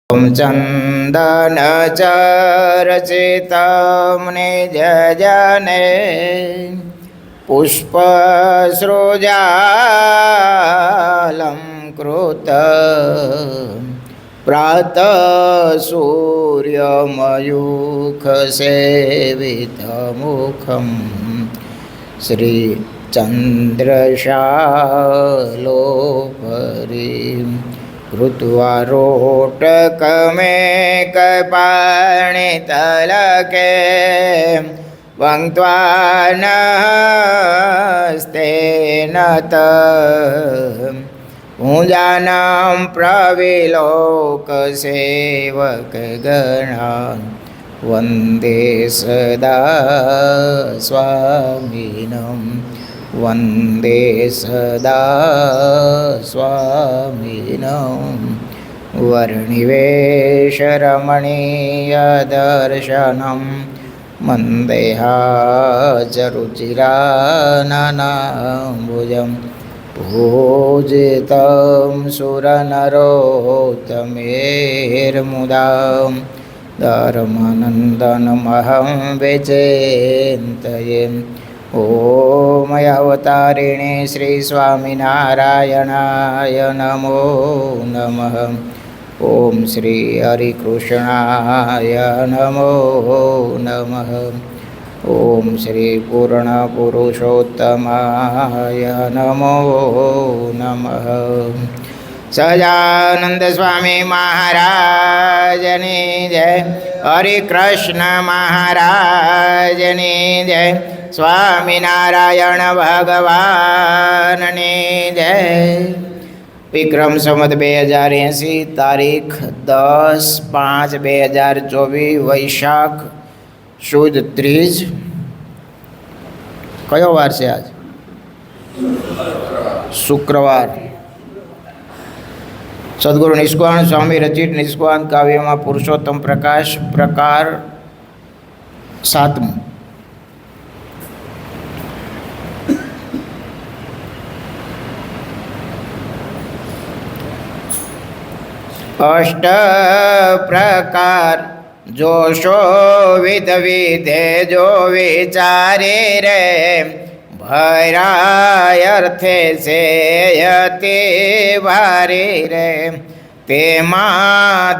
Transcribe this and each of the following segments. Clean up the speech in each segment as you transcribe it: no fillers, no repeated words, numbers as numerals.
ચંદન ચરચિતમ નિજજને પુષ્પસૃજાલં કૃત પ્રાત સૂર્યમયુખસેવિતમુખં શ્રી ચંદ્રશાલોપરી ऋत्वारोटकमेकपाणितलके वङ्क्त्वानस्तेन पूजानां प्रविलोकसेवकगणान् वन्दे सदा स्वामिनं वन्दे सदा स्वामिनं वर्णिवेशरमणीयदर्शनं मन्देहाचरुचिराननाम्बुजं पूजितं सुरनरोत्तमेर्मुदां धर्मानन्दनमहं विचिन्तये। ओम अवतारिणे श्री स्वामिनारायणाय नमो नमः। ओम श्री हरिकृष्णाय नमो नमः। ओम श्री पूर्णपुरुषोत्तमाय नमो नमः। सजानंद स्वामी महाराजनी जय। हरिकृष्ण महाराजनी जय। स्वामीनारायण भगवाननी जय। विक्रम संवत 2080 तारीख 10/5/2024 वैशाख शुद्ध त्रीज। कयो वार से आज? शुक्रवार। सद्गुरु निष्कान स्वामी रचित निष्कान काव्य में पुरुषोत्तम प्रकाश प्रकार 7। अष्ट प्रकार जोशो विध विधे जो विचारे रे भैरायर्थे से यति भारी रे तेमा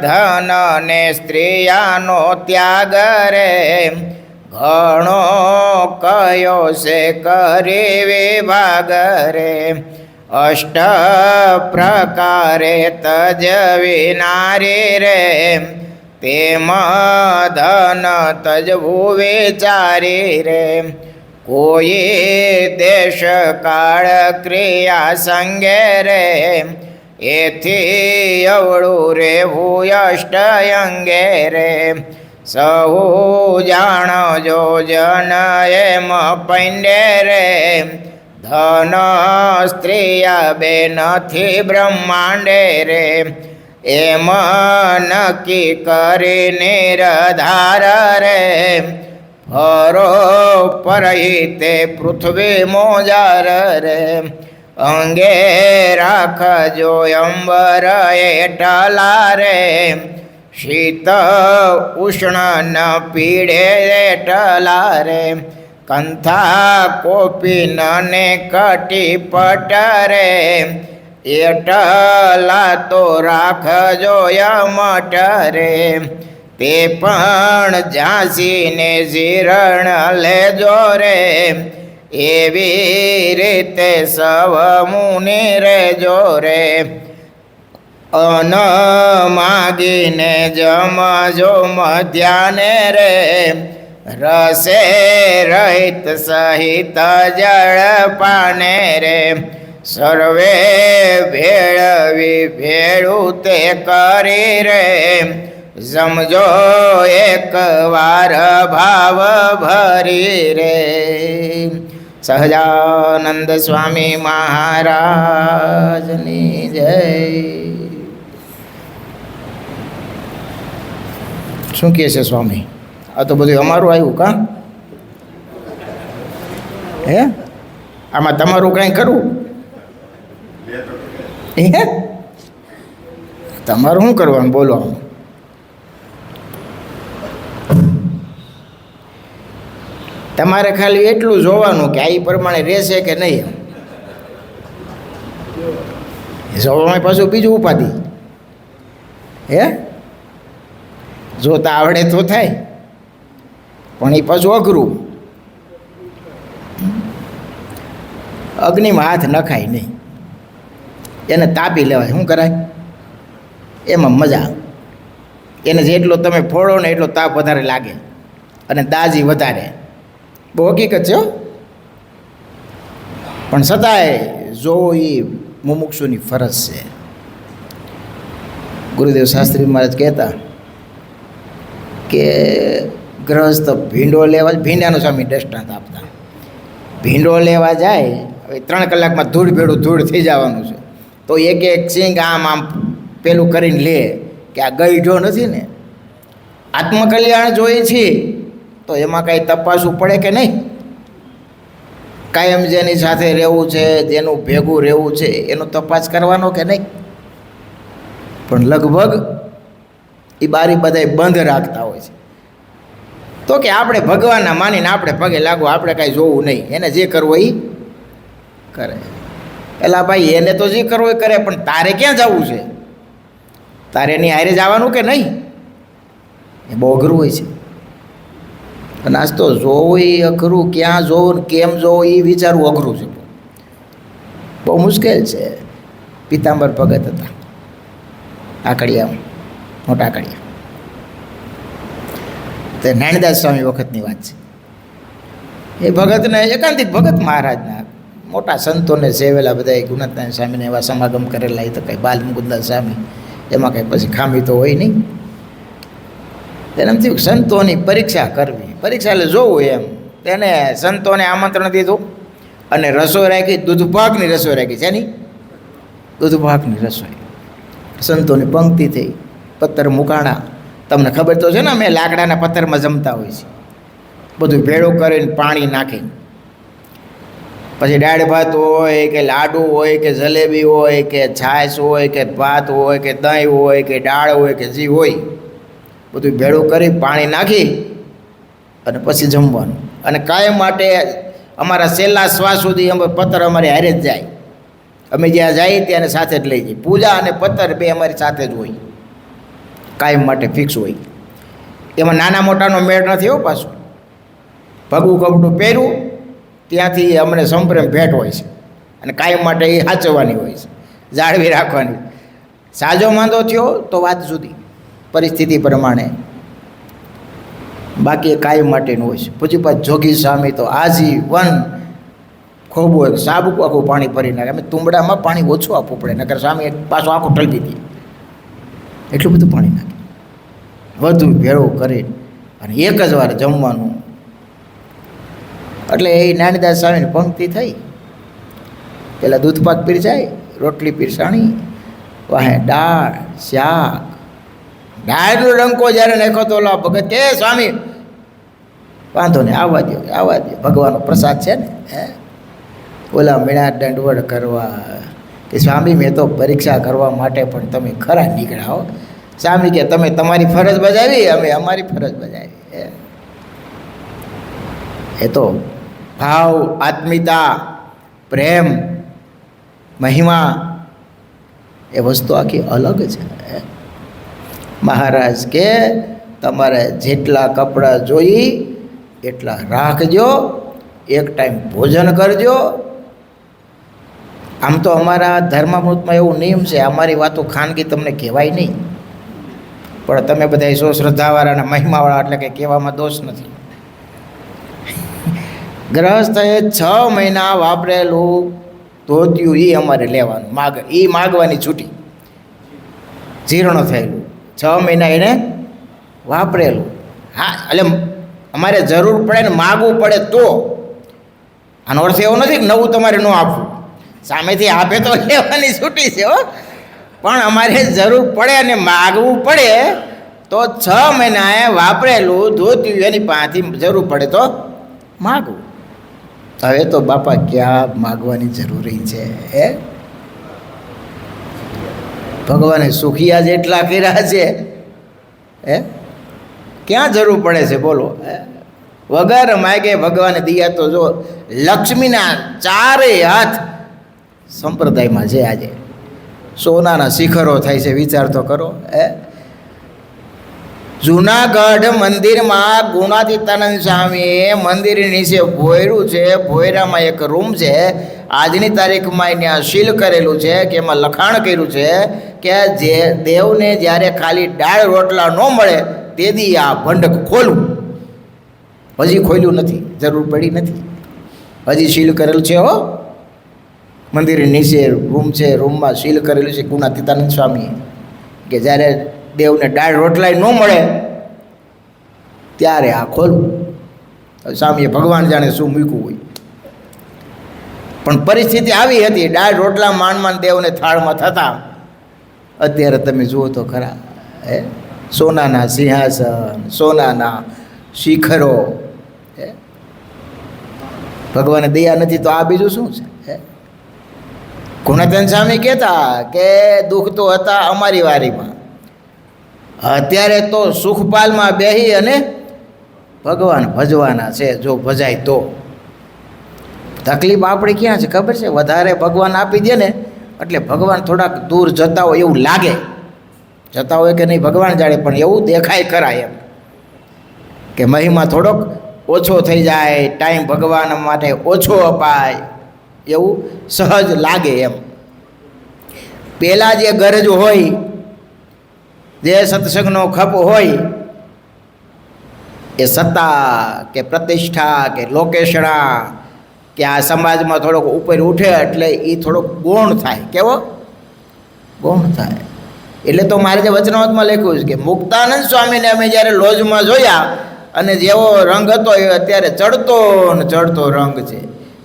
धन ने स्त्रियानो त्याग रे घणो कयो से करी विभाग रे अष्ट प्रकारे तजवी नारी रे तेम धन तजवू विचारी रे कोई देश काल क्रिया संगे रे एथी अवळू रे भूयष्ट अंगे रे सहु जाण जो जन एम पैंडे रे धन स्त्रिया बे नथी ब्रह्मांडे रे एम नक्की करी निरधार रे फरो परहिते पृथ्वी मोजार रे अंगे राख जो अंबर एटला रे शीत उष्ण न पीड़े एटला रे कंथा कोपीन ने कटी पटरे एटला तो राख जो यमटरे ते पण झांसी ने जीरण ले जोरे एवी रीते सव मुनि रे जोरे अन मागीने जमजो मध्याने रे रसे रहित सहित जल पाने रे सर्वे भेळवी भेळू ते करी रे समझो एक वार भाव भरी रे। सहजानंद स्वामी महाराजनी जय। શું કહે છે સ્વામી? આ તો બધું અમારું આવ્યું કા? હે આમાં તમારું કંઈ કરવું? હે તમારું શું કરવાનું બોલો? તમારે ખાલી એટલું જોવાનું કે આ એ પ્રમાણે રહેશે કે નહીં. જોવામાં પાછું બીજું ઉપાધિ. હે જોતા આવડે તો થાય, પણ એ પાછું અઘરું. અગ્નિમાં હાથ નખાય નહીં, એને તાપી લેવાય. શું કરાય? એમાં મજા. એને જેટલો તમે ફોડો ને એટલો તાપ વધારે લાગે અને દાજી વધારે. બહુ હકીકત છે. પણ છતાંય જોવો એ મુમુક્ષુની ફરજ છે. ગુરુદેવ શાસ્ત્રી મહારાજ કહેતા કે ગ્રહસ્થ ભીંડો લેવા, ભીંડાનું સ્વામી દ્રષ્ટાંત આપતા. ભીંડો લેવા જાય, હવે 3 કલાકમાં ધૂળ ભેળું ધૂળ થઈ જવાનું છે, તો એક એક સિંગ આમ આમ પેલું કરીને લે કે આ ગઈઢો નથી ને. આત્મકલ્યાણ જોઈએ છીએ તો એમાં કાંઈ તપાસવું પડે કે નહીં? કાયમ જેની સાથે રહેવું છે, જેનું ભેગું રહેવું છે, એનો તપાસ કરવાનો કે નહીં? પણ લગભગ એ બારી બધાય બંધ રાખતા હોય છે. તો કે આપણે ભગવાનના માનીને આપણે પગે લાગો, આપણે કાંઈ જોવું નહીં, એને જે કરવું એ કરે. એલા ભાઈ, એને તો જે કરવું એ કરે, પણ તારે ક્યાં જવું છે? તારે એની હારે જવાનું કે નહીં? એ બહુ અઘરું હોય છે. અને આજ તો જોવું એ અઘરું, ક્યાં જોવું ને કેમ જોવું એ વિચારવું અઘરું છે. બહુ મુશ્કેલ છે. પિતાંબર ભગત હતા, આકડિયા, મોટા આકડિયા. તે નાનદાસ સ્વામી વખતની વાત છે. એ ભગતને એકાંતિક ભગત મહારાજના મોટા સંતોને સેવેલા, બધા ગુણનાથ સ્વામીને એવા સમાગમ કરેલા. એ તો કંઈ બાલ મુકુદાસ સ્વામી, એમાં કંઈ પછી ખામી તો હોય નહીં. એનાથી સંતોની પરીક્ષા કરવી. પરીક્ષા એટલે જોવું એમ. તેને સંતોને આમંત્રણ દીધું અને રસોઈ રાખી, દૂધપાકની રસોઈ રાખી. છે નહીં? દૂધપાકની રસોઈ. સંતોની પંક્તિ થઈ, પથ્થર મુકાણા. તમને ખબર તો છે ને, અમે લાકડાના પથ્થરમાં જમતા હોય છે. બધું ભેળું કરીને પાણી નાખીને પછી દાળ ભાત હોય કે લાડુ હોય કે જલેબી હોય કે છાશ હોય કે ભાત હોય કે દહીં હોય કે દાળ હોય કે જે હોય, બધું ભેળું કરી પાણી નાખી અને પછી જમવાનું. અને કાયમ માટે અમારા છેલ્લા શ્વાસ સુધી અમે પથ્થર અમારી હારે જ જાય. અમે જ્યાં જઈએ ત્યાં સાથે જ લઈ જઈએ. પૂજા અને પથ્થર બે અમારી સાથે જ હોય, કાયમ માટે ફિક્સ હોય. એમાં નાના મોટાનો મેળ નથી હો. પાછું ભગવું કપડું પહેર્યું ત્યાંથી અમને સંપ્રેમ ભેટ હોય છે અને કાયમ માટે એ સાચવવાની હોય છે, જાળવી રાખવાની. સાજો માંદો થયો તો વાત જુદી, પરિસ્થિતિ પ્રમાણે. બાકી એ કાયમ માટેનું હોય છે. પછી પાછું જોગી સ્વામી તો આજીવન ખૂબ હોય, સાબુક આખું પાણી ભરી નાખે. અમે તુંબડામાં પાણી ઓછું આપવું પડે, નકર સ્વામી પાછું આખું ઠલવી દે, એટલું બધું પાણી નાખે. વધુ ભેળું કરી અને એક જ વાર જમવાનું. એટલે એ નાનીદાસ સ્વામીની પંક્તિ થઈ. પેલા દૂધપાક પીરસાય, રોટલી પીરસાણી, વાહે દાળ શાક. દાળનો ડંકો જ્યારે નાખ્યો તો ઓલા ભગત કે સ્વામી વાંધો નહીં, આવવા દો આવવા દો, ભગવાનનો પ્રસાદ છે ને. હે ઓલા મીણા દંડવડ કરવા કે સ્વામી મેં તો પરીક્ષા કરવા માટે પણ તમે ખરા નીકળ્યા હો. સ્વામી કે તમે તમારી ફરજ બજાવી, અમે અમારી ફરજ બજાવી. એ તો ભાવ, આત્મીયતા, પ્રેમ, મહિમા એ વસ્તુ આખી અલગ છે. મહારાજ કે તમારે જેટલા કપડાં જોઈ એટલા રાખજો, એક ટાઈમ ભોજન કરજો. આમ તો અમારા ધર્મામૃતમાં એવું નિયમ છે, અમારી વાતો ખાનગી તમને કહેવાય નહીં, પણ તમે બધા સો શ્રદ્ધાવાળા અને મહિમાવાળા એટલે કે કહેવામાં દોષ નથી. ગ્રહસ્થએ 6 મહિના વાપરેલું ધોતિયું એ અમારે લેવાનું, એ માગવાની છૂટી. જીર્ણ થયેલું 6 મહિના એને વાપરેલું. હા, એટલે અમારે જરૂર પડે ને માગવું પડે તો. આનો અર્થ એવો નથી કે નવું તમારે ન આપવું, સામેથી આપે તો લેવાની છૂટી છે હો. પણ અમારે જરૂર પડે અને માગવું પડે તો 6 મહિનાએ વાપરેલું ધોતિયું એની પાસેથી જરૂર પડે તો માગવું. હવે તો બાપા ક્યાં માગવાની જરૂરી છે? હે ભગવાને સુખિયા જેટલા કર્યા છે, હે ક્યાં જરૂર પડે છે બોલો? વગર માગે ભગવાને દિયા તો જો લક્ષ્મીના ચારેય હાથ સંપ્રદાયમાં છે આજે. સોનાના શિખરો થાય છે, વિચાર તો કરો. જૂનાગઢ મંદિરમાં ગુણાતીતાનંદ સ્વામીએ મંદિર નીચે ભોયરું છે, ભોયરામાં એક રૂમ છે. આજની તારીખમાં ત્યાં સીલ કરેલું છે કે એમાં લખાણ કર્યું છે કે જે દેવને જ્યારે ખાલી દાળ રોટલા ન મળે તેથી આ ભંડક ખોલવું. હજી ખોલ્યું નથી, જરૂર પડી નથી, હજી સીલ કરેલું છે. હો, મંદિર નીચે રૂમ છે, રૂમમાં સીલ કરેલું છે ગુણાતીતાનંદ સ્વામીએ કે જ્યારે દેવને દાળ રોટલાય ન મળે ત્યારે આ ખોલવું. સ્વામીએ ભગવાન જાણે શું મૂક્યું હોય, પણ પરિસ્થિતિ આવી હતી. દાળ રોટલા માંડ દેવને થાળમાં થતા. અત્યારે તમે જુઓ તો ખરા, સોનાના સિંહાસન, સોનાના શિખરો. ભગવાને દયા નથી તો આ બીજું શું છે? ગુણાતીતાનંદ સ્વામી કહેતા કે દુઃખ તો હતા અમારી વારીમાં, અત્યારે તો સુખપાલમાં બેહી અને ભગવાન ભજવાના છે, જો ભજાય તો. તકલીફ આપણે ક્યાં છે ખબર છે? વધારે ભગવાન આપી દે ને એટલે ભગવાન થોડાક દૂર જતા હોય એવું લાગે. જતા હોય કે નહીં ભગવાન જાણે, પણ એવું દેખાય કરાય એમ કે મહિમા થોડોક ઓછો થઈ જાય, ટાઈમ ભગવાન માટે ઓછો અપાય, એવું સહજ લાગે એમ. પહેલાં જે ગરજ હોય, જે સત્સંગનો ખપ હોય, એ સત્તા કે પ્રતિષ્ઠા કે લોકેશણા કે આ સમાજમાં થોડોક ઉપર ઉઠે એટલે એ થોડોક ગૌણ થાય. કેવો ગૌણ થાય. એટલે તો મારે જે વચનામૃતમાં લખ્યું છે કે મુક્તાનંદ સ્વામીને અમે જ્યારે લોજમાં જોયા અને જેવો રંગ હતો એ અત્યારે ચડતો ને ચડતો રંગ છે.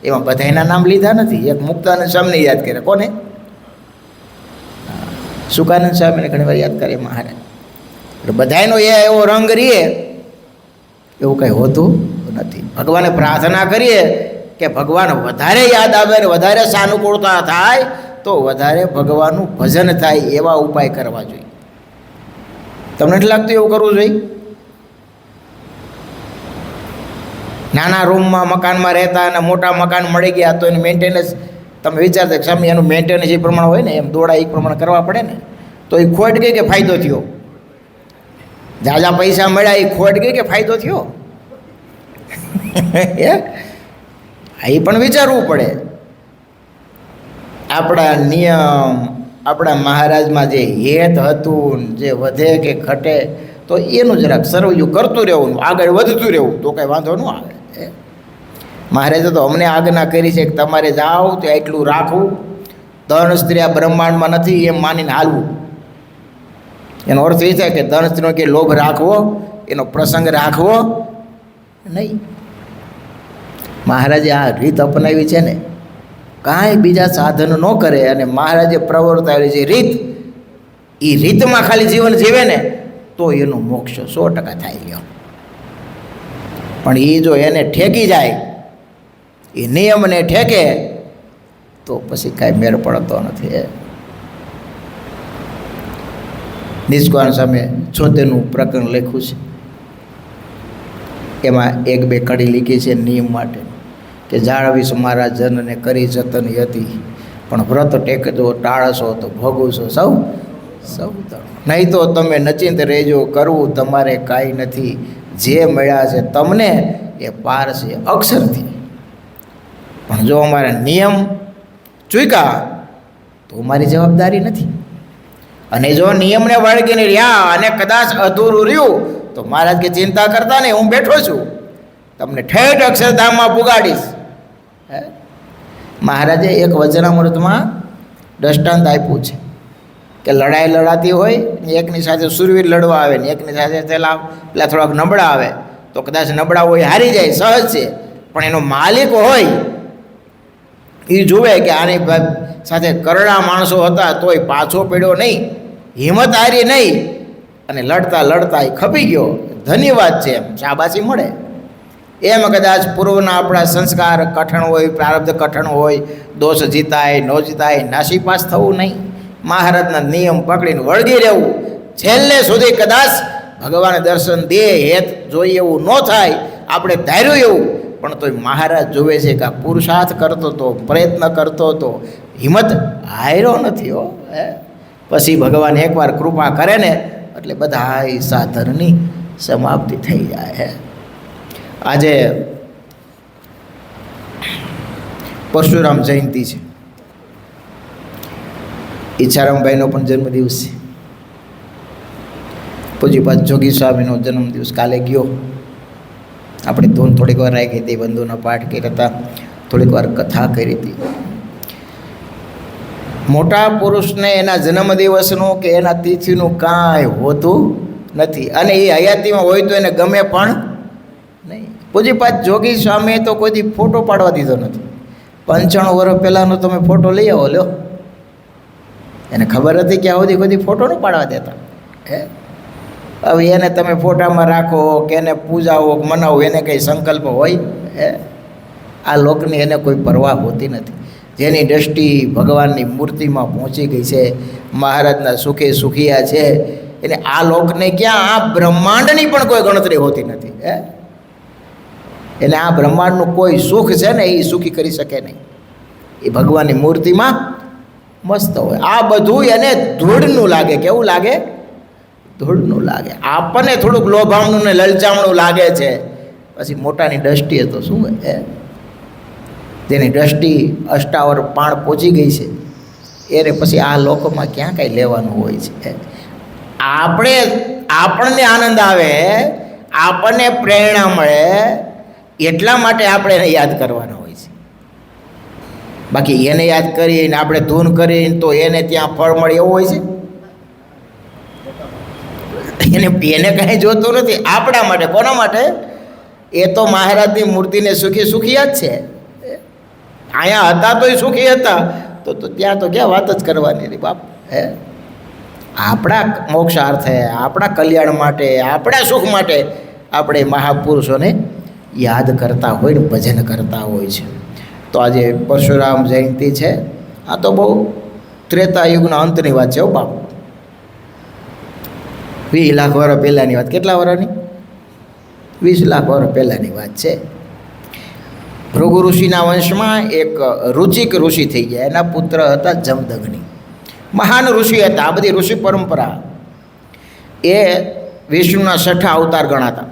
એમાં બધાના નામ લીધા નથી, એક મુક્તાનંદ સ્વામીને યાદ કરે. કોને? સુકાનંદ સ્વામીને ઘણી વાર યાદ કરે મહારાજ. એટલે બધાનો એ એવો રંગ રહીએ એવું કંઈ હોતું નથી. ભગવાને પ્રાર્થના કરીએ કે ભગવાન વધારે યાદ આવે ને વધારે સાનુકૂળતા થાય તો વધારે ભગવાનનું ભજન થાય એવા ઉપાય કરવા જોઈએ. તમને નથી લાગતું એવું કરવું જોઈએ? નાના રૂમમાં મકાનમાં રહેતા અને મોટા મકાન મળી ગયા તો એનું મેન્ટેનન્સ તમે વિચારતા કે સ્વામી એનું મેન્ટેનન્સ એ પ્રમાણે હોય ને, એમ દોડા એ પ્રમાણે કરવા પડે ને. તો એ ખોટ ગઈ કે ફાયદો થયો? જાજા પૈસા મળ્યા એ ખોટ ગઈ કે ફાયદો થયો? એ પણ વિચારવું પડે. આપણા નિયમ, આપણા મહારાજમાં જે હેત હતું, જે વધે કે ઘટે તો એનું જરાક સર્વૈયું કરતું રહેવું, આગળ વધતું રહેવું તો કંઈ વાંધો ન આવે. મહારાજે તો અમને આજ્ઞા કરી છે કે તમારે જાઓ તો એટલું રાખવું, 3 સ્ત્રી આ બ્રહ્માંડમાં નથી એમ માનીને હાલવું. એનો અર્થ એ થાય કે 3 સ્ત્રીનો કે લોભ રાખવો, એનો પ્રસંગ રાખવો નહીં. મહારાજે આ રીત અપનાવી છે ને, કાંઈ બીજા સાધન ન કરે અને મહારાજે પ્રવર્તાવેલી છે રીત, એ રીતમાં ખાલી જીવન જીવે ને તો એનું મોક્ષ 100% થાય લ્યો. પણ એ જો એને ઠેકી જાય, એ નિયમને ઠેકે તો પછી કાંઈ મેળ પડતો નથી. નિષ્કાળ સામે 76નું પ્રકરણ લખ્યું છે, એમાં 1-2 કડી લીખી છે નિયમ માટે કે જાળવીશ મારા જનને કરી જતન હતી, પણ વ્રત ટેકજો ટાળશો તો ભોગવશો સૌ નહીં તો તમે નચિંત રહેજો, કરવું તમારે કાંઈ નથી, જે મળ્યા છે તમને એ પાર છે અક્ષરથી. પણ જો અમારા નિયમ ચૂક્યા તો અમારી જવાબદારી નથી. અને જો નિયમને વળગીને રહ્યા અને કદાચ અધૂરું રહ્યું તો મહારાજ કે ચિંતા કરતા નહીં, હું બેઠો છું, તમને ઠેઠ અક્ષરધામમાં પુગાડીશ. મહારાજે એક વચનામૃતમાં દૃષ્ટાંત આપ્યું છે કે લડાઈ લડાતી હોય, એકની સાથે સુરવીર લડવા આવે ને એકની સાથે પેલા થોડાક નબળા આવે તો કદાચ નબળા હોય હારી જાય, સહજ છે. પણ એનો માલિક હોય એ જુએ કે આની સાથે કરડા માણસો હતા તોય પાછો પડ્યો નહીં, હિંમત હારી નહીં, અને લડતા લડતા એ ખપી ગયો, ધન્યવાદ છે, એમ શાબાશી મળે. એમ કદાચ પૂર્વના આપણા સંસ્કાર કઠણ હોય, પ્રારબ્ધ કઠણ હોય, દોષ જીતાય ન જીતાય, નાસીપાસ થવું નહીં, મહારાજના નિયમ પકડીને વળગી રહેવું. છેલ્લે સુધી કદાચ ભગવાન દર્શન દે હેત જોઈએ એવું ન થાય, આપણે ધાર્યું એવું, પણ તોય મહારાજ જોવે છે કે આ પુરુષાર્થ કરતો હતો, પ્રયત્ન કરતો હતો, હિંમત હાર્યો નથી હો. પછી ભગવાન એકવાર કૃપા કરે ને એટલે બધા સાધનની સમાપ્તિ થઈ જાય. આજે પરશુરામ જયંતિ છે. ઈચ્છારામભાઈનો પણ જન્મદિવસ છે. પૂજ્યપાદ જોગી સ્વામીનો જન્મદિવસ કાલે ગયો. આપણે ધૂન થોડીક વાર રાખી હતી, બંધુના પાઠ કર્યા હતા, થોડીક વાર કથા કરી હતી. મોટા પુરુષને એના જન્મદિવસનું કે એના તિથિનું કાંઈ હોતું નથી, અને એ હયાતીમાં હોય તો એને ગમે પણ નહીં. પૂજ્યપાદ જોગી સ્વામીએ તો કોઈ દી ફોટો પાડવા દીધો નથી. 95 વર્ષ પહેલાંનો તમે ફોટો લઈ આવો લ્યો. એને ખબર હતી કે આ સુધી કોઈ દી ફોટો ન પાડવા દેતા. હવે એને તમે ફોટામાં રાખો કે એને પૂજાવો મનાવો, એને કંઈ સંકલ્પ હોય? આ લોકની એને કોઈ પરવા હોતી નથી. જેની દ્રષ્ટિ ભગવાનની મૂર્તિમાં પહોંચી ગઈ છે, મહારાજના સુખે સુખિયા છે, એને આ લોકને ક્યાં આ બ્રહ્માંડની પણ કોઈ ગણતરી હોતી નથી. એને આ બ્રહ્માંડનું કોઈ સુખ છે ને એ સુખી કરી શકે નહીં. એ ભગવાનની મૂર્તિમાં મસ્ત હોય. આ બધું એને ધૂળનું લાગે. કેવું લાગે? ધૂળનું લાગે. આપણને થોડુંક લોભામણું ને લલચામણું લાગે છે. પછી મોટાની દ્રષ્ટિએ તો શું હોય? જેની દ્રષ્ટિ અષ્ટાવર પાણ પહોંચી ગઈ છે એને પછી આ લોકોમાં ક્યાં કાંઈ લેવાનું હોય છે? આપણને આનંદ આવે, આપણને પ્રેરણા મળે, એટલા માટે આપણે એને યાદ કરવાના હોય છે. બાકી એને યાદ કરીને આપણે ધૂન કરીને તો એને ત્યાં ફળ મળે એવું હોય છે? એને કાંઈ જોતું નથી. આપણા માટે. કોના માટે? એ તો મહારાજની મૂર્તિને સુખી સુખિયા જ છે. અહીંયા હતા તોય સુખી હતા, તો ત્યાં તો ક્યાં વાત જ કરવાની હતી બાપ. આપણા મોક્ષાર્થે, આપણા કલ્યાણ માટે, આપણા સુખ માટે આપણે મહાપુરુષોને યાદ કરતા હોય ને ભજન કરતા હોય છે. તો આજે પરશુરામ જયંતિ છે. આ તો બહુ ત્રેતા યુગના અંતની વાત છે હો બાપ. 20 લાખ વર્ષ પહેલાંની વાત. કેટલા વર્ષની? 20 લાખ વર્ષ પહેલાંની વાત છે. ભૃગુ ઋષિના વંશમાં એક રુચિક ઋષિ થઈ ગયા. એના પુત્ર હતા જમદગ્નિ. મહાન ઋષિ હતા. આ બધી ઋષિ પરંપરા. એ વિષ્ણુના 6ઠા અવતાર ગણાતા.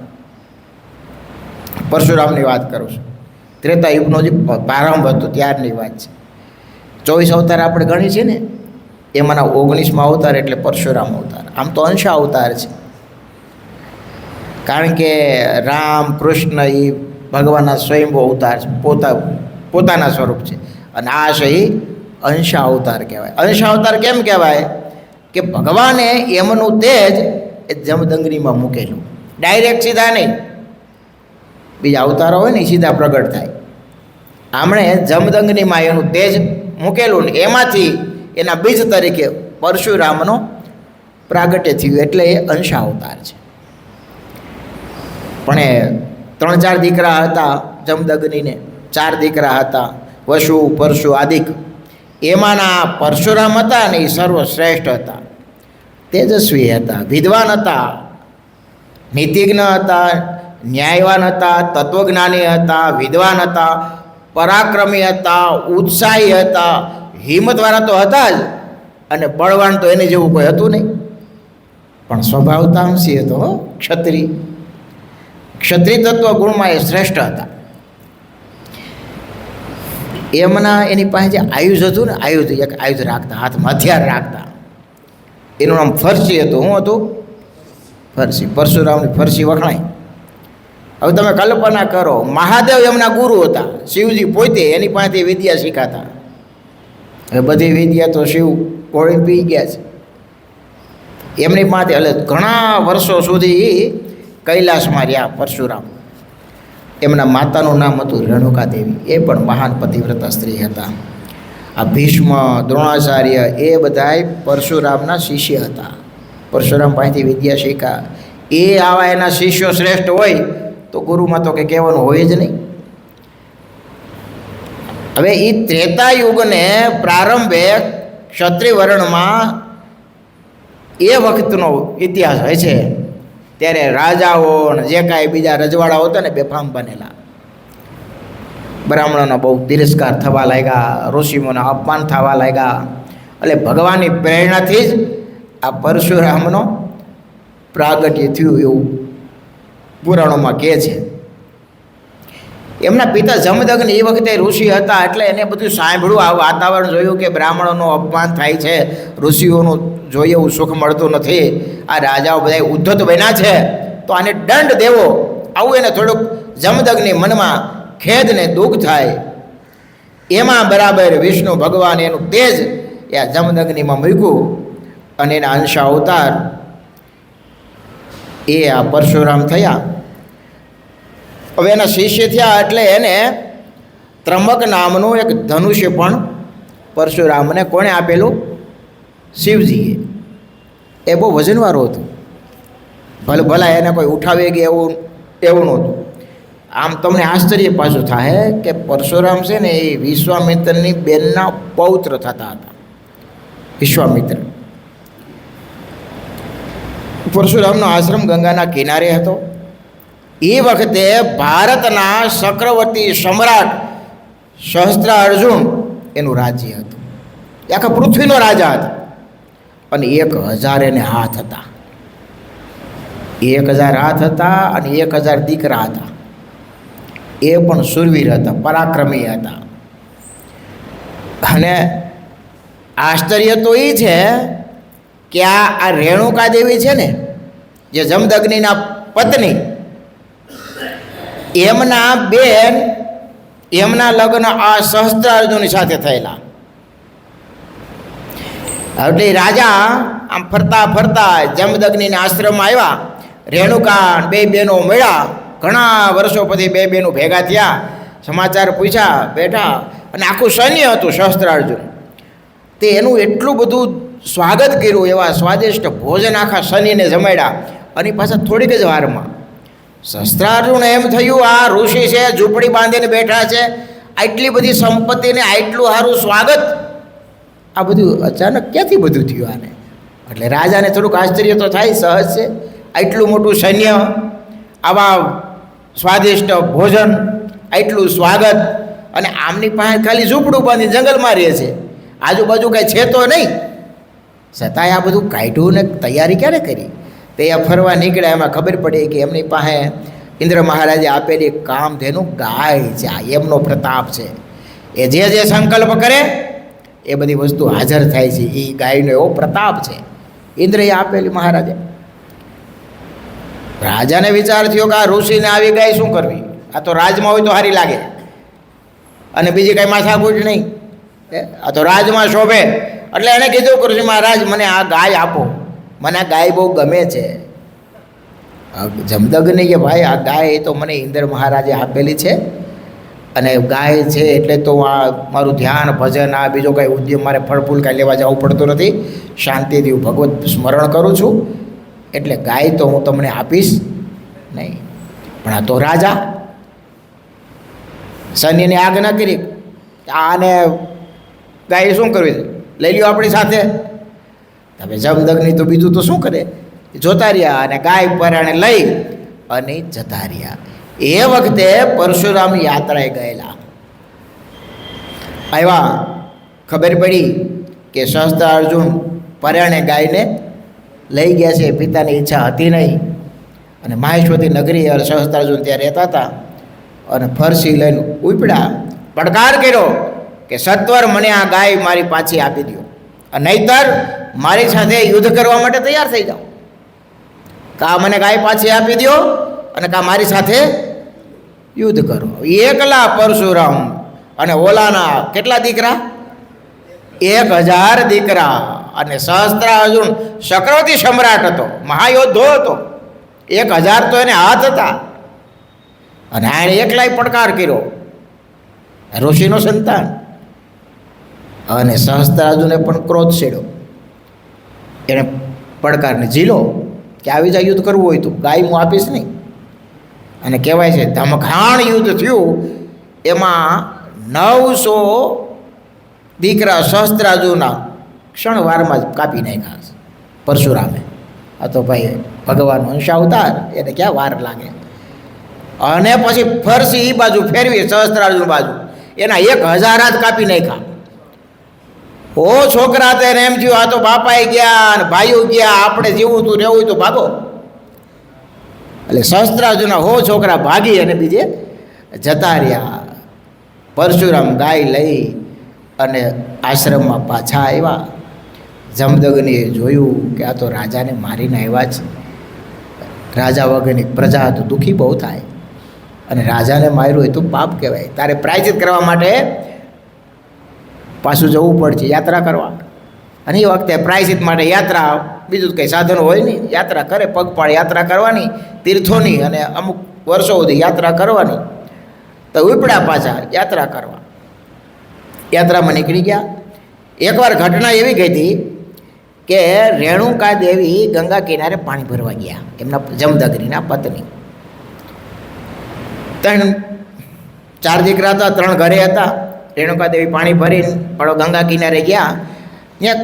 પરશુરામની વાત કરું છું. ત્રેતા યુગનો જે પ્રારંભ હતો ત્યારની વાત છે. 24 અવતાર આપણે ગણી છે ને, એમાંના 19મા અવતાર એટલે પરશુરામ અવતાર. આમ તો અંશા અવતાર છે, કારણ કે રામ કૃષ્ણ એ ભગવાનના સ્વયંભૂ અવતાર છે, પોતાના સ્વરૂપ છે. અને આ છે એ અંશા અવતાર કહેવાય. અંશા અવતાર કેમ કહેવાય? કે ભગવાને એમનું તેજ એ જમદગ્નિમાં મૂકેલું. ડાયરેક્ટ સીધા નહીં. બીજા અવતારો હોય ને એ સીધા પ્રગટ થાય. આમણે જમદગ્નિમાં એનું તેજ મૂકેલું ને એમાંથી એના બીજ તરીકે પરશુરામનો પ્રાગટ્ય થયું, એટલે એ અંશા અવતાર છે. પણ એ 3-4 દીકરા હતા જમદગ્નિને. 4 દીકરા હતા, વસુ પરશુ આદિક. એમાંના પરશુરામ હતા ને એ સર્વશ્રેષ્ઠ હતા, તેજસ્વી હતા, વિદ્વાન હતા, નીતિજ્ઞ હતા, ન્યાયવાન હતા, તત્વજ્ઞાની હતા, વિદ્વાન હતા, પરાક્રમી હતા, ઉત્સાહી હતા, હિંમતવાળા તો હતા જ, અને બળવાન તો એને જેવું કોઈ હતું નહીં. પણ સ્વભાવ તામસી હતો, ક્ષત્રિય. ક્ષત્રિય તત્વ ગુણમાં એ શ્રેષ્ઠ હતા. એની પાસે જે આયુધ હતું ને, એક આયુધ રાખતા, હાથમાં હથિયાર રાખતા. એનું નામ ફરસી હતું. શું હતું? ફરસી. પરશુરામની ફરસી વખણાય. હવે તમે કલ્પના કરો, મહાદેવ એમના ગુરુ હતા, શિવજી પોતે એની પાસેથી વિદ્યા શીખાતા. હવે બધી વિદ્યા તો શિવ ગોળીને પી ગયા છે. એમની પાસે એટલે ઘણા વર્ષો સુધી કૈલાસમાં રહ્યા પરશુરામ. એમના માતાનું નામ હતું રેણુકા દેવી. એ પણ મહાન પતિવ્રતા સ્ત્રી હતા. આ ભીષ્મ, દ્રોણાચાર્ય એ બધાય પરશુરામના શિષ્ય હતા. પરશુરામ પાસેથી વિદ્યા શીખ્યા. એ આવા એના શિષ્યો શ્રેષ્ઠ હોય તો ગુરુમાં તો કંઈ કહેવાનું હોય જ નહીં. હવે એ ત્રેતા યુગને પ્રારંભે ક્ષત્રિય વર્ણમાં એ વખતનો ઇતિહાસ હોય છે. ત્યારે રાજાઓ ને જે કાંઈ બીજા રજવાડાઓ હતા ને બેફામ બનેલા. બ્રાહ્મણોનો બહુ તિરસ્કાર થવા લાગ્યા, ઋષિઓના અપમાન થવા લાગ્યા. એટલે ભગવાનની પ્રેરણાથી જ આ પરશુરામનો પ્રાગટ્ય થયું એવું પુરાણોમાં કહે છે. એમના પિતા જમદગ્નિ એ વખતે ઋષિ હતા, એટલે એને બધું સાંભળ્યું, આ વાતાવરણ જોયું કે બ્રાહ્મણોનું અપમાન થાય છે, ઋષિઓનું જોઈએ એવું સુખ મળતું નથી, આ રાજાઓ બધા ઉદ્ધત બન્યા છે, તો આને દંડ દેવો. આવું એને થોડુંક જમદગ્નિ મનમાં ખેદ ને દુઃખ થાય. એમાં બરાબર વિષ્ણુ ભગવાન એનું તેજ એ આ જમદગ્નિમાં મૂક્યું અને એના અંશા અવતાર એ આ પરશુરામ થયા. હવે એના શિષ્ય થયા એટલે એને ત્રંબક નામનું એક ધનુષ્ય પણ પરશુરામને કોણે આપેલું? શિવજીએ. એ બહુ વજનવાળું હતું, ભલા એને કોઈ ઉઠાવી ગયા એવું નહોતું. આમ તમને આશ્ચર્ય પાછું થાય કે પરશુરામ છે ને એ વિશ્વામિત્રની બેનના પૌત્ર થતા હતા. વિશ્વામિત્ર. પરશુરામનો આશ્રમ ગંગાના કિનારે હતો. એ વખતે ભારતના ચક્રવર્તી સમ્રાટ સહસ્ત્રાર્જુન એનું રાજ્ય હતું. એ આખા પૃથ્વીનો રાજા હતો. અને 1000 એને હાથ હતા. 1000 હાથ હતા અને 1000 દીકરા હતા. એ પણ શૂરવીર હતા, પરાક્રમી હતા. અને આશ્ચર્ય તો એ છે કે આ રેણુકા દેવી છે ને, જે જમદગ્નિના પત્ની, એમના બેન, એમના લગ્ન આ સહસ્ત્રાર્જુનની સાથે થયેલા. એટલે રાજા આમ ફરતા ફરતા જમદગ્નિના આશ્રમમાં આવ્યા. રેણુકા બે બહેનો મળ્યા. ઘણા વર્ષો પછી બે બહેનો ભેગા થયા, સમાચાર પૂછ્યા, બેઠા, અને આખું સૈન્ય હતું સહસ્ત્રાર્જુન. તે એનું એટલું બધું સ્વાગત કર્યું, એવા સ્વાદિષ્ટ ભોજન આખા સૈન્યને જમાડ્યા. અને પાછા થોડીક જ વારમાં સહસ્ત્રાર્જુન એમ થયું આ ઋષિ છે, ઝૂંપડી બાંધીને બેઠા છે, આટલી બધી સંપત્તિને આટલું સારું સ્વાગત, આ બધું અચાનક ક્યાંથી બધું થયું આને? એટલે રાજાને થોડુંક આશ્ચર્ય તો થાય, સહજ છે. આટલું મોટું સૈન્ય, આવા સ્વાદિષ્ટ ભોજન, આટલું સ્વાગત, અને આમની પાસે ખાલી ઝૂંપડું બાંધી જંગલમાં રહે છે, આજુબાજુ કાંઈ છે તો નહીં, છતાંય આ બધું કાઢ્યું ને તૈયારી ક્યારે કરી? તે ફરવા નીકળ્યા, એમાં ખબર પડી કે એમની પાસે ઇન્દ્ર મહારાજે આપેલી કામધેનુ ગાય છે. આ એમનો પ્રતાપ છે. એ જે સંકલ્પ કરે એ બધી વસ્તુ હાજર થાય છે. એ ગાયનો એવો પ્રતાપ છે, ઇન્દ્રએ આપેલી મહારાજે. રાજાને વિચાર થયો કે આ ઋષિને આવી ગાય શું કરવી? આ તો રાજમાં હોય તો સારી લાગે, અને બીજી કાંઈ માથાકૂટ નહીં, આ તો રાજમાં શોભે. એટલે એણે કીધું કે ઋષિ મહારાજ, મને આ ગાય આપો, મને આ ગાય બહુ ગમે છે. જમદગ્નિ કે ભાઈ આ ગાય એ તો મને ઇન્દ્ર મહારાજે આપેલી છે, અને ગાય છે એટલે તો આ મારું ધ્યાન ભજન, આ બીજો કાંઈ ઉદ્યમ, મારે ફળફૂલ કાંઈ લેવા જવું પડતું નથી, શાંતિથી હું ભગવત સ્મરણ કરું છું, એટલે ગાય તો હું તમને આપીશ નહીં. પણ આ તો રાજા સૈન્યને આજ્ઞા કરી, આને ગાય શું કરવી છે, લઈ લ્યો આપણી સાથે. હવે જમદગ્નિ તો બીજું તો શું કરે, જોતા રહ્યા અને ગાય પરાણે લઈ અને જતા રહ્યા. એ વખતે પરશુરામ યાત્રાએ ગયેલા. આવ્યા, ખબર પડી કે સહસ્ત્રાર્જુન પરાણે ગાયને લઈ ગયા છે. પિતાની ઈચ્છા હતી નહીં. અને માહેશ્વતી નગરી સહસ્ત્રાર્જુન ત્યાં રહેતા હતા. અને ફરસી લઈને ઉપડ્યા, પડકાર કર્યો કે સત્વર મને આ ગાય મારી પાછી આપી દો, નહીંતર મારી સાથે યુદ્ધ કરવા માટે તૈયાર થઈ જાઓ. કા મને ગાય પાછી આપી દો, અને કા મારી સાથે યુદ્ધ કરો. એકલા પરશુરામ અને ઓલાના કેટલા દીકરા? 1000 દીકરા. અને સહસ્ત્રાર્જુન ચક્રવર્તી સમ્રાટ હતો, મહાયોદ્ધો હતો. 1000 તો એને હાથ હતા. અને આણે એકલાય પડકાર કર્યો, ઋષિનો સંતાન. અને સહસ્ત્રાર્જુને પણ ક્રોધ છેડ્યો. એણે પડકારને ઝીલો કે આવી જાય, યુદ્ધ કરવું હોય તો ગાય હું આપીશ નહીં. અને કહેવાય છે ધમખાણ યુદ્ધ થયું, એમાં 900 દીકરા સહસ્ત્રાર્જુનના ક્ષણવારમાં જ કાપી નાખ્યા પરશુરામે. આ તો ભાઈ ભગવાન અંશાવતાર, એને ક્યાં વાર લાગે. અને પછી ફરસી એ બાજુ ફેરવી સહસ્ત્રાર્જુન બાજુ, એના 1000 હાથ કાપી નાખ્યા. ઓ છોકરા, તેને એમ થયું આ તો બાપાએ ગયા અને ભાઈઓ ગયા, આપણે જીવું તું રહેવું તો ભાગો. એટલે સહસ્ત્રાર્જુનના છોકરા ભાગી અને બીજે જતા રહ્યા. પરશુરામ ગાય લઈ અને આશ્રમમાં પાછા આવ્યા. જમદગ્નિએ જોયું કે આ તો રાજાને મારીને આવ્યા છે. રાજા વગરની પ્રજા તો દુઃખી બહુ થાય, અને રાજાને માર્યું એ તો પાપ કહેવાય. તારે પ્રાયશ્ચિત કરવા માટે પાછું જવું પડશે યાત્રા કરવા. અને એ વખતે પ્રાયશ્ચિત માટે યાત્રા, બીજું કંઈ સાધન હોય નહીં, યાત્રા કરે, પગપાળ યાત્રા કરવાની તીર્થોની, અને અમુક વર્ષો સુધી યાત્રા કરવાની. તો ઉપડ્યા પાછા યાત્રા કરવા. યાત્રામાં નીકળી ગયા. એકવાર ઘટના એવી ગઈ હતી કે રેણુકા દેવી ગંગા કિનારે પાણી ભરવા ગયા, એમના જમદગ્નિના પત્ની. 4 દીકરા હતા, 3 ઘરે હતા. રેણુકા દેવી પાણી ભરીને પડો ગંગા કિનારે ગયા. ત્યાં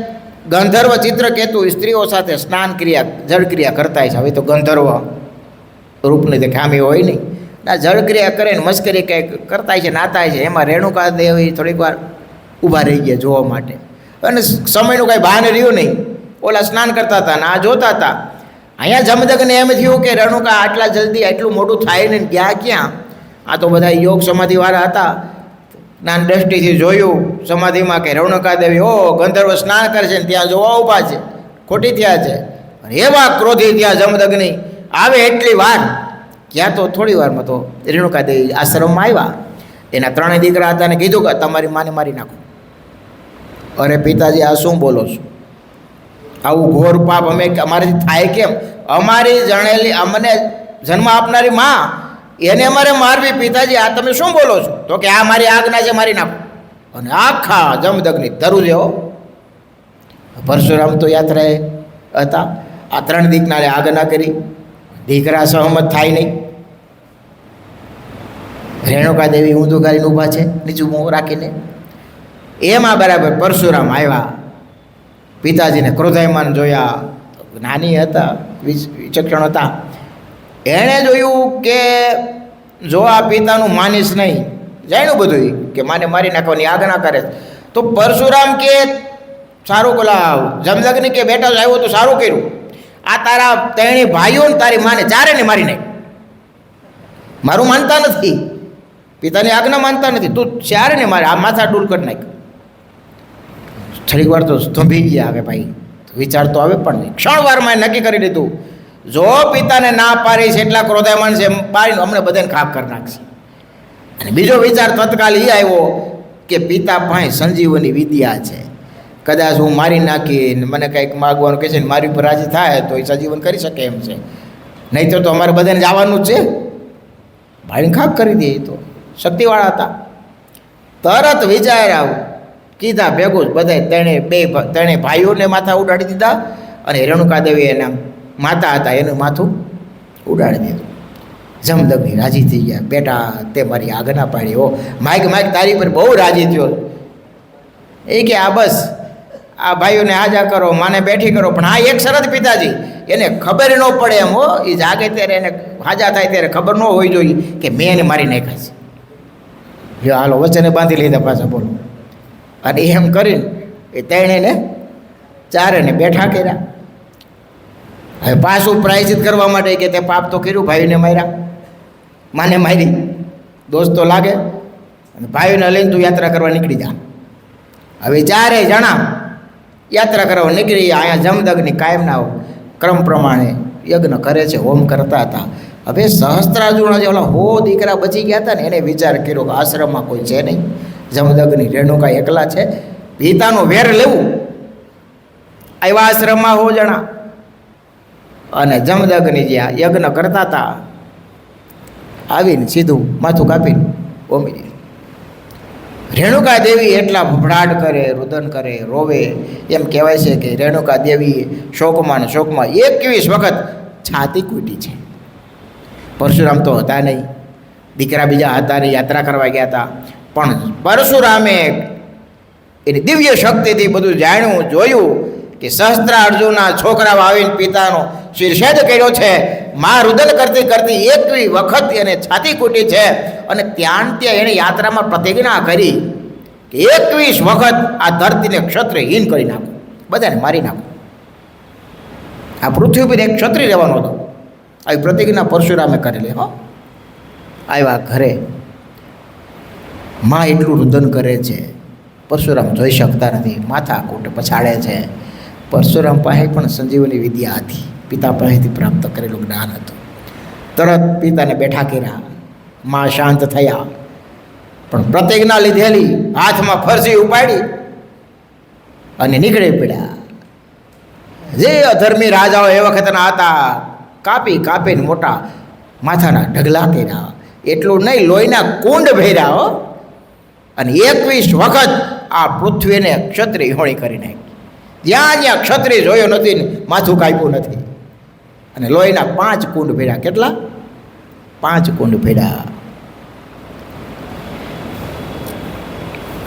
ગંધર્વ ચિત્રકેતુ સ્ત્રીઓ સાથે સ્નાન ક્રિયા, જળક્રિયા કરતા છે. હવે તો ગંધર્વ રૂપની તે ખામી હોય નહીં, ના જળક્રિયા કરે ને મસ્કરી કંઈક કરતા છે, નાતા છે. એમાં રેણુકા દેવી થોડીક વાર ઊભા રહી ગયા જોવા માટે, અને સમયનું કાંઈ બહાને રહ્યું નહીં. ઓલા સ્નાન કરતા હતા ને આ જોતા હતા. અહીંયા જમદગ્નિને એમ થયું કે રેણુકા આટલા જલ્દી આટલું મોટું થાય ને ગયા ક્યાં? આ તો બધા યોગ સમાધિવાળા હતા. જ્ઞાન દ્રષ્ટિથી જોયું સમાધિમાં કે રેણુકા દેવી ગંધર્વ સ્નાન કરે છે ને ત્યાં જોવા ઊભા છે, ખોટી થયા છે. અને એવા ક્રોધી ત્યાં જમદગ્નિ આવે એટલી વાર, ક્યાં તો થોડી વારમાં તો રેણુકા દેવી આશ્રમમાં આવ્યા. એના 3 દીકરા હતા ને કીધું કે તમારી માને મારી નાખો. અરે પિતાજી, આ શું બોલો છો? આવું ઘોર પાપ અમારાથી થાય કેમ? અમારી જણેલી, અમને જન્મ આપનારી માં, એને અમારે મારવી? પિતાજી, આ તમે શું બોલો છો? તો કે આ મારી આજ્ઞા છે, મારી નાખો. અને આખા જમદગ્નિ ધરું જેવો. પરશુરામ તો યાત્રાએ હતા. આ 3 દીકરાને આજ્ઞા કરી, દીકરા સહમત થાય નહીં. રેણુકા દેવી ઊંધું કરીને ઊભા છે, નીચું મોં રાખીને. એમાં બરાબર પરશુરામ આવ્યા. પિતાજીને ક્રોધાયમાન જોયા, નાની હતા, વિચક્ષણ હતા. એણે જોયું કે જો આ પિતાનું માનીશ નહીં, જાણ્યું બધું કે માને મારી નાખવાની આજ્ઞા કરે, તો પરશુરામ કે સારું, કોલા જમદગ્નિ કે બેટા આવ્યો તો સારું કર્યું. આ તારા 3 ભાઈઓ ને તારી માને 4ને મારી નાખ. મારું માનતા નથી, પિતાની આજ્ઞા માનતા નથી, તું 4ને મારે આ માથા ડૂલ કરી નાખ. થોડીક વાર તો સ્તંભી ગયા. હવે ભાઈ વિચાર તો આવે પણ નહીં. ક્ષણવારમાં નક્કી કરી લીધું, જો પિતાને ના પાડી છે એટલા ક્રોધાયમાન છે, પાડીને અમને બધાને ખાપ કરી નાખશે. અને બીજો વિચાર તત્કાલ એ આવ્યો કે પિતા પાસે સંજીવની વિદ્યા છે, કદાચ હું મારી નાખી મને કંઈક માગવાનું કહે છે ને મારી ઉપર રાજી થાય તો એ સજીવન કરી શકે એમ છે. નહીં તો અમારે બધાને જવાનું જ છે. ભાઈને ખાપ કરી દે. તો શક્તિવાળા હતા. તરત વિચાર કીધા ભેગું જ બધા 3 ભાઈઓને માથા ઉડાડી દીધા, અને રેણુકા દેવી એના માતા હતા એનું માથું ઉડાડી દીધું. જમદગ્નિ રાજી થઈ ગયા. બેટા, તે મારી આજ્ઞા પાડી. માઈક તારી પર બહુ રાજી થયો. એ કે આ બસ આ ભાઈઓને હાજા કરો, માને બેઠી કરો, પણ આ એક શરત પિતાજી, એને ખબર ન પડે એમ. એ જાગે ત્યારે એને હાજા થાય ત્યારે ખબર ન હોવી જોઈએ કે મેં એને મારી નાખ્યા છે. જો હાલો વચને બાંધી લીધા પાછા, બોલો. અને એમ કરીને એ 3ને 4ને બેઠા કર્યા. હવે પાછું પ્રાયશ્ચિત કરવા માટે કે તે પાપ તો કર્યું, ભાઈને માર્યા, માને મારી, દોસ્તો લાગે. અને ભાઈઓને લઈને તું યાત્રા કરવા નીકળી જા. હવે 4 જણા યાત્રા કરવા નીકળી. અહીંયા જમદગ્નિ કાયમના ક્રમ પ્રમાણે યજ્ઞ કરે છે, હોમ કરતા હતા. હવે સહસ્ત્રાર્જુન જે ઓલા 100 દીકરા બચી ગયા હતા ને, એને વિચાર કર્યો કે આશ્રમમાં કોઈ છે નહીં, જમદગ્નિ રેણુકા એકલા છે, પિતાનો વેર લેવું. આવ્યા આશ્રમમાં 100 જણા. અને જમદગ્નિ જ્યાં યજ્ઞ કરતા હતા, આવીને સીધું માથું કાપીને ઓમી દીધું. રેણુકા દેવી એટલા ભભડાટ કરે, રુદન કરે, રોવે. એમ કહેવાય છે કે રેણુકા દેવીએ શોકમાં 21 વખત છાતી કૂટી છે. પરશુરામ તો હતા નહીં, દીકરા બીજા હતા નહીં, યાત્રા કરવા ગયા હતા. પણ પરશુરામે એની દિવ્ય શક્તિથી બધું જાણ્યું, જોયું કે સહસ્ત્રાર્જુનના છોકરાઓ આવીને પિતાનો શિરછેદ કર્યો છે. માં રુદન કરતી કરતી 21 વખત એને છાતી કૂટી છે. અને ત્યાં એણે યાત્રામાં પ્રતિજ્ઞા કરી કે 21 વખત આ ધરતીને ક્ષત્રિયહીન કરી નાખું, બધાને મારી નાખું. આ પૃથ્વી ઉપર એક ક્ષત્રિય રહેવાનો હતો. આવી પ્રતિજ્ઞા પરશુરામે કરેલી. આવ્યા ઘરે, માં એટલું રુદન કરે છે, પરશુરામ જોઈ શકતા નથી, માથા કૂટ પછાડે છે. પરશુરામ પાસે પણ સંજીવની વિદ્યા હતી, પિતા પાસેથી પ્રાપ્ત કરેલું જ્ઞાન હતું. તરત પિતાને બેઠા કર્યા, માં શાંત થયા. પણ પ્રતિજ્ઞા લીધેલી હાથમાં ફરસી ઉપાડી અને નીકળી પડ્યા. જે અધર્મી રાજાઓ એ વખતના હતા, કાપી કાપીને મોટા માથાના ઢગલા કર્યા. એટલું નહીં, લોહીના કુંડ ભર્યા. અને 21 વખત આ પૃથ્વીને ક્ષત્રિય હોળી કરી નાખી. જ્યાં જ્યાં ક્ષત્રિય જોયો નથી ને માથું કાપ્યું નથી. અને લોહીના 5 કુંડ ભર્યા. કેટલા? 5 કુંડ ભર્યા.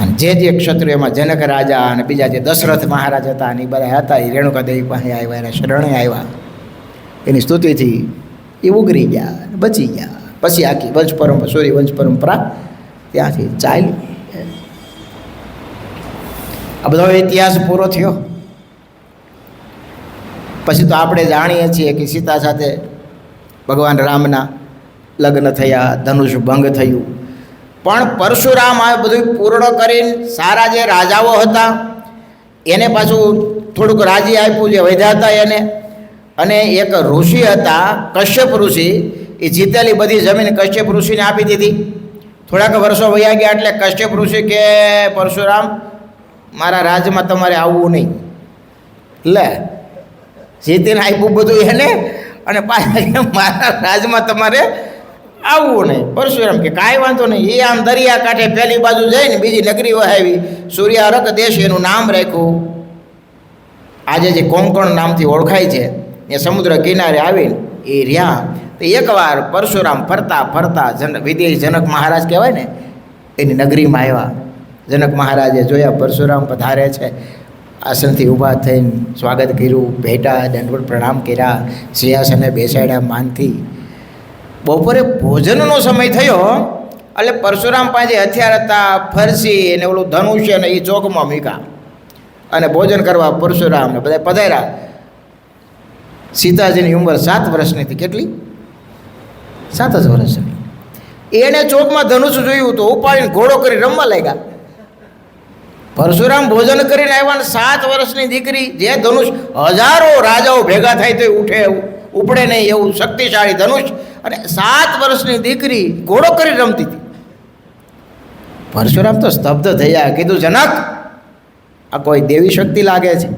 અને જે ક્ષત્રિયોમાં જનક રાજા અને બીજા જે દશરથ મહારાજ હતા અને એ બધા હતા, એ રેણુકા દેવી પાસે આવ્યા, એને શરણે આવ્યા. એની સ્તુતિથી એ ઉગરી ગયા, બચી ગયા. પછી આખી વંશ પરંપરા, સૂર્ય વંશ પરંપરા ત્યાંથી ચાલી. આ બધો ઇતિહાસ પૂરો થયો. પછી તો આપણે જાણીએ છીએ કે સીતા સાથે ભગવાન રામના લગ્ન થયા, ધનુષ ભંગ થયું. પણ પરશુરામ આ બધું પૂર્ણ કરીને સારા જે રાજાઓ હતા એને પાછું થોડુંક રાજી આપ્યું, જે વધ્યા હતા એને. અને એક ઋષિ હતા, કશ્યપ ઋષિ, એ જીતેલી બધી જમીન કશ્યપ ઋષિને આપી દીધી. થોડાક વર્ષો વયા ગયા એટલે કશ્યપ ઋષિ કે પરશુરામ, મારા રાજમાં તમારે આવવું નહીં. લે, જીતીને આપ્યું બધું એને, અને પાછા મારા રાજમાં તમારે આવવું નહીં. પરશુરામ કે કાંઈ વાંધો નહીં. એ આમ દરિયા કાંઠે પહેલી બાજુ જઈને બીજી નગરી વહાવી, સૂર્યારક દેશ એનું નામ રાખ્યું. આજે જે કોંકણ નામથી ઓળખાય છે, એ સમુદ્ર કિનારે આવીને એ રહ્યા. તો એકવાર પરશુરામ ફરતા ફરતા વિદેશ જનક મહારાજ કહેવાય ને, એની નગરીમાં આવ્યા. જનક મહારાજે જોયા પરશુરામ પધારે છે, આસનથી ઊભા થઈને સ્વાગત કર્યું, ભેટા દંડવત પ્રણામ કર્યા, સિંહાસને બેસાડ્યા માનથી. બપોરે ભોજનનો સમય થયો એટલે પરશુરામ પાસે હથિયાર હતા, ફરસી અને ઓલું ધનુષ્ય ને એ ચોકમાં મૂક્યા અને ભોજન કરવા પરશુરામને બધા પધાર્યા. સીતાજીની ઉંમર 7 વર્ષની હતી. કેટલી? 7 જ વર્ષની. એણે ચોકમાં ધનુષ જોયું તો ઉપાડીને ઘોડો કરી રમવા લાગ્યા. પરશુરામ ભોજન કરીને આવ્યા ને 7 વર્ષની દીકરી, જે ધનુષ હજારો રાજાઓ ભેગા થાય તો ઉપડે નહીં એવું શક્તિશાળી ધનુષ, અને 7 વર્ષની દીકરી ઘોડો કરી રમતી હતી. પરશુરામ તો સ્તબ્ધ થયા. કીધું, જનક, આ કોઈ દેવી શક્તિ લાગે છે?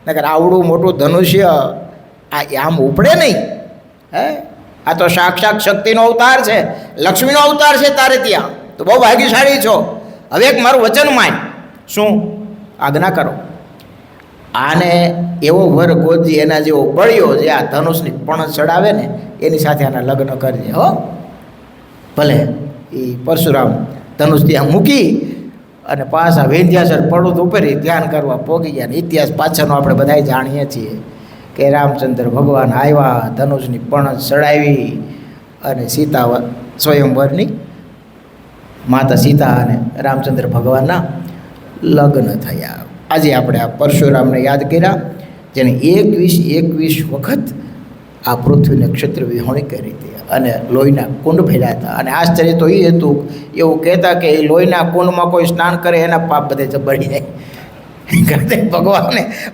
નકર આવડું મોટું ધનુષ્ય આ આમ ઉપડે નહીં. આ તો સાક્ષાત શક્તિનો અવતાર છે, લક્ષ્મીનો અવતાર છે તારે ત્યાં. તો બહુ ભાગ્યશાળી છો. હવે એક મારું વચન માન. શું? આજ્ઞા કરો. આને એવો વર ગોદજી, એના જેવો બળ્યો, જે આ ધનુષની પણ ચડાવે ને એની સાથે આના લગ્ન કરજે. હો, ભલે. એ પરશુરામ ધનુષ ત્યાં મૂકી અને પાછા વિંધ્યાચલ પર્વત ઉપર ધ્યાન કરવા પોગી ગયા. ઇતિહાસ પાછળનો આપણે બધા જાણીએ છીએ કે રામચંદ્ર ભગવાન આવ્યા, ધનુષની પણ ચડાવી અને સીતા સ્વયંવરની માતા સીતા અને રામચંદ્ર ભગવાનના લગ્ન થયા. આજે આપણે આ પરશુરામને યાદ કર્યા, જેને 21 વખત આ પૃથ્વીને ક્ષત્રિય વિહોણી કરી હતી અને લોહીના કુંડ ભર્યા હતા. અને આશ્ચર્ય તો એ હતું, એવું કહેતા કે એ લોહીના કુંડમાં કોઈ સ્નાન કરે એના પાપ બધે બળી જાય.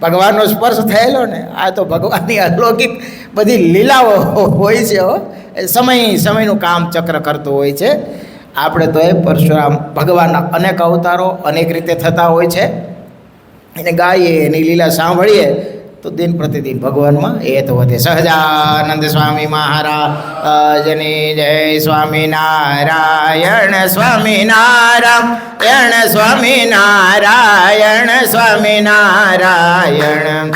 ભગવાનનો સ્પર્શ થયેલો ને, આ તો ભગવાનની અલૌકિક બધી લીલાઓ હોય છે. સમયનું કામ ચક્ર કરતું હોય છે. આપણે તો એ પરશુરામ ભગવાનના અનેક અવતારો અનેક રીતે થતા હોય છે, એને ગાઈએ, એની લીલા સાંભળીએ તો દિન પ્રતિદિન ભગવાનમાં એ તો વધે. સહજાનંદ સ્વામી મહારાજની જય. સ્વામિનારાયણ સ્વામિનારાયણ સ્વામિનારાયણ સ્વામિનારાયણ.